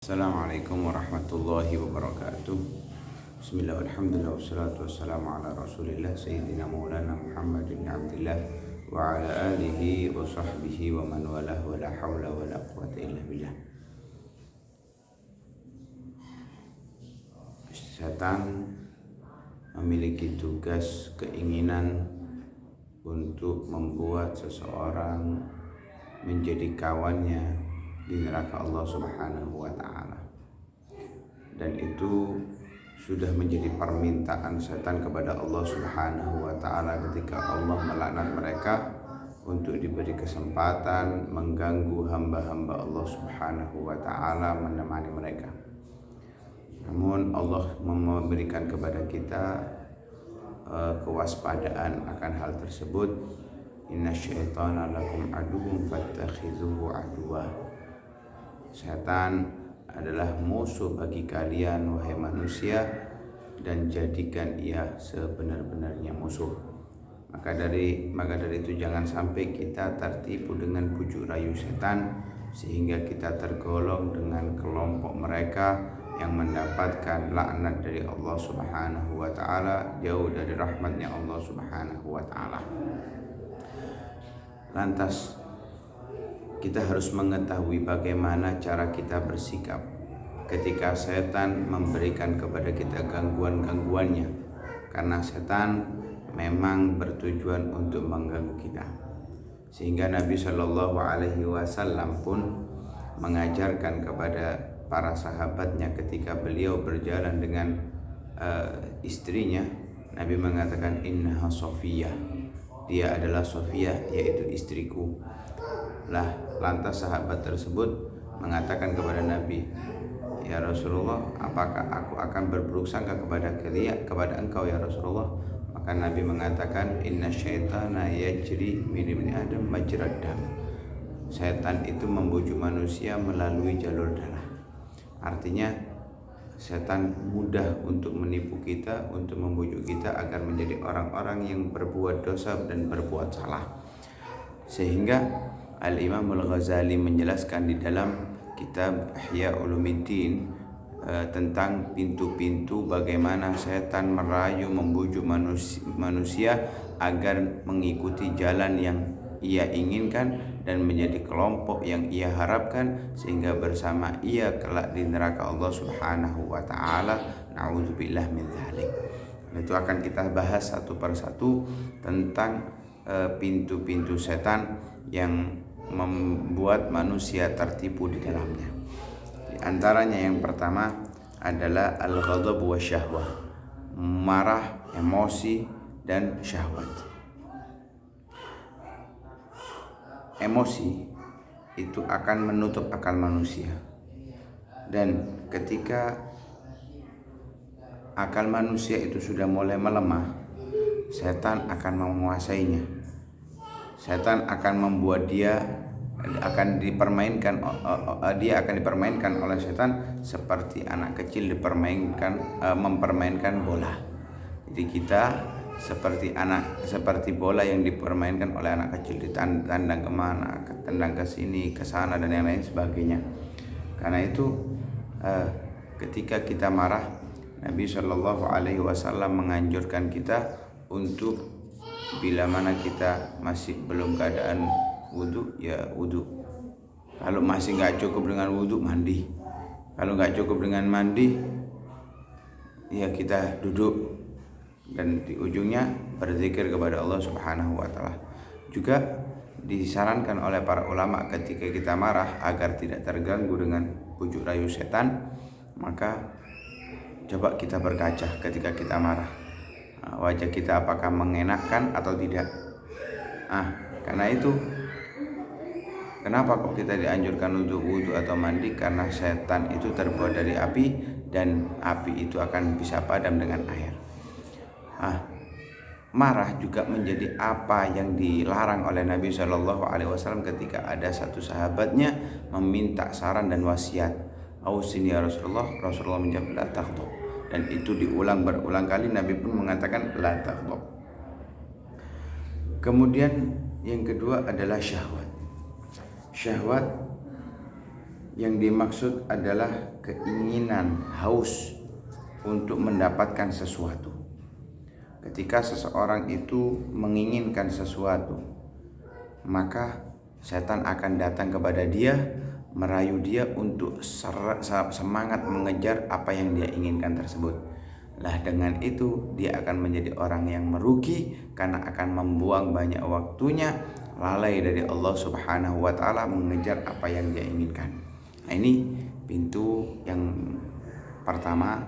Assalamualaikum warahmatullahi wabarakatuh. Bismillah, alhamdulillah, wassalatu wassalamu ala rasulillah Sayyidina maulana Muhammad bin Abdillah wa ala alihi wa sahbihi wa man walah wa la hawla wa la quwata illa billah. Setan memiliki tugas keinginan untuk membuat seseorang menjadi kawannya di neraka Allah Subhanahu wa taala. Dan itu sudah menjadi permintaan setan kepada Allah Subhanahu wa taala ketika Allah melaknat mereka untuk diberi kesempatan mengganggu hamba-hamba Allah Subhanahu wa taala, menemani mereka. Namun Allah memberikan kepada kita kewaspadaan akan hal tersebut. Inna syaitana lakum aduwwun fattakhidhuhu aduwwa. Setan adalah musuh bagi kalian wahai manusia, dan jadikan ia sebenar-benarnya musuh. Maka dari itu jangan sampai kita tertipu dengan bujuk rayu setan sehingga kita tergolong dengan kelompok mereka yang mendapatkan laknat dari Allah Subhanahu wa taala, jauh dari rahmatnya Allah Subhanahu wa taala. Lantas kita harus mengetahui bagaimana cara kita bersikap ketika setan memberikan kepada kita gangguan-gangguannya, karena setan memang bertujuan untuk mengganggu kita. Sehingga Nabi Shallallahu Alaihi Wasallam pun mengajarkan kepada para sahabatnya ketika beliau berjalan dengan istrinya. Nabi mengatakan, innaha Sofiyah, dia adalah Sofiyah, yaitu istriku. Lantas sahabat tersebut mengatakan kepada Nabi, ya Rasulullah, apakah aku akan berburuk sangka kepada engkau ya Rasulullah? Maka Nabi mengatakan, inna syaitana yajri min ibni adam majrad dam. Setan itu membujuk manusia melalui jalur darah. Artinya setan mudah untuk menipu kita, untuk membujuk kita agar menjadi orang-orang yang berbuat dosa dan berbuat salah. Sehingga Al-Imam Al-Ghazali menjelaskan di dalam kitab Ihya Ulumuddin tentang pintu-pintu bagaimana setan merayu membujuk manusia agar mengikuti jalan yang ia inginkan dan menjadi kelompok yang ia harapkan, sehingga bersama ia kelak di neraka Allah Subhanahu wa taala. Na'udzubillah min dzalik. Itu akan kita bahas satu persatu tentang pintu-pintu setan yang membuat manusia tertipu di dalamnya. Di antaranya yang pertama adalah al-ghadab wa syahwah, marah, emosi, dan syahwat. Emosi itu akan menutup akal manusia, dan ketika akal manusia itu sudah mulai melemah, setan akan menguasainya. Setan akan membuat dia akan dipermainkan oleh setan seperti anak kecil mempermainkan bola. Jadi kita seperti bola yang dipermainkan oleh anak kecil, ditendang kemana, tendang ke sini, ke sana, dan yang lain sebagainya. Karena itu ketika kita marah, Nabi Shallallahu Alaihi Wasallam menganjurkan kita untuk bila mana kita masih belum keadaan wudhu, ya wudhu. Kalau masih nggak cukup dengan wudhu, mandi. Kalau nggak cukup dengan mandi, ya kita duduk dan di ujungnya berzikir kepada Allah Subhanahu wa taala. Juga disarankan oleh para ulama ketika kita marah agar tidak terganggu dengan bujuk rayu setan, maka coba kita berkaca ketika kita marah. Wajah kita apakah mengenakkan atau tidak. Karena itu kenapa kok kita dianjurkan untuk wudhu atau mandi? Karena setan itu terbuat dari api, dan api itu akan bisa padam dengan air. Marah juga menjadi apa yang dilarang oleh Nabi Shallallahu Alaihi Wasallam ketika ada satu sahabatnya meminta saran dan wasiat. Ausini ya Rasulullah. Rasulullah menjawab, la taghdab. Dan itu diulang berulang kali, Nabi pun mengatakan la taghdab. Kemudian yang kedua adalah syahwat. Syahwat Yang dimaksud adalah keinginan, haus untuk mendapatkan sesuatu. Ketika seseorang itu menginginkan sesuatu, maka setan akan datang kepada dia, merayu dia untuk semangat mengejar apa yang dia inginkan tersebut. Lah dengan itu dia akan menjadi orang yang merugi karena akan membuang banyak waktunya, lalai dari Allah Subhanahu wa taala mengejar apa yang dia inginkan. Nah, ini pintu yang pertama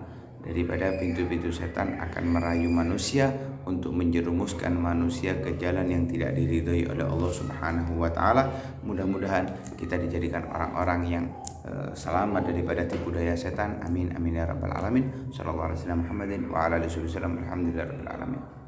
daripada pintu-pintu setan akan merayu manusia untuk menjerumuskan manusia ke jalan yang tidak diridhoi oleh Allah Subhanahu wa taala. Mudah-mudahan kita dijadikan orang-orang yang selamat daripada tipu daya setan. Amin amin ya rabbal alamin. Sallallahu alaihi wasallam Muhammadin wa ala alihi wasallam. Alhamdulillahirabbil alamin.